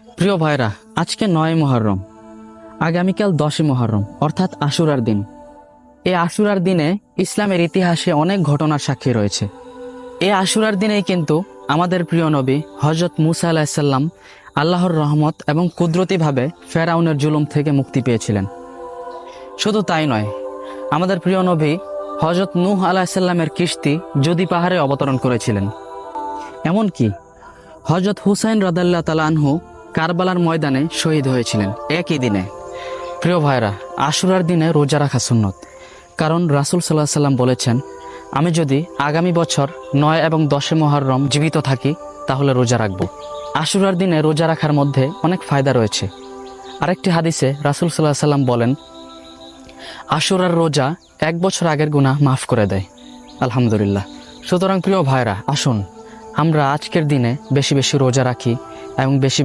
প্রিয় ভাইরা, আজকে ৯ মুহররম, আগামীকাল ১০ মুহররম অর্থাৎ আশুরার দিন। এই আশুরার দিনে ইসলামের ইতিহাসে অনেক ঘটনার সাক্ষী রয়েছে। এই আশুরার দিনেই কিন্তু আমাদের প্রিয় নবী হযরত মুসা আলাইহিসসালাম আল্লাহর রহমত এবং কুদরতিভাবে ফেরাউনের জুলুম থেকে মুক্তি পেয়েছিলেন। শুধু তাই নয়, আমাদের প্রিয় নবী হযরত নূহ আলাইহিসসালামের কিস্তি জুদি পাহাড়ে অবতরণ করেছিলেন। এমনকি হযরত হুসাইন রাদিয়াল্লাহু তাআলা আনহু কারবালার ময়দানে শহীদ হয়েছিলেন একই দিনে। প্রিয় ভাইরা, আশুরার দিনে রোজা রাখা সুন্নত, কারণ রাসূল সাল্লাল্লাহু আলাইহি সাল্লাম বলেছেন, আমি যদি আগামী বছর ৯ এবং ১০ মুহররম জীবিত থাকি তাহলে রোজা রাখব। আশুরার দিনে রোজা রাখার মধ্যে অনেক ফায়দা রয়েছে। আরেকটি হাদিসে রাসূল সাল্লাল্লাহু আলাইহি সাল্লাম বলেন, আশুরার রোজা ১ বছর আগের গুনাহ মাফ করে দেয়। আলহামদুলিল্লাহ। সুতরাং প্রিয় ভাইরা, আসুন আমরা আজকের দিনে বেশি বেশি রোজা রাখি এবং বেশি বেশি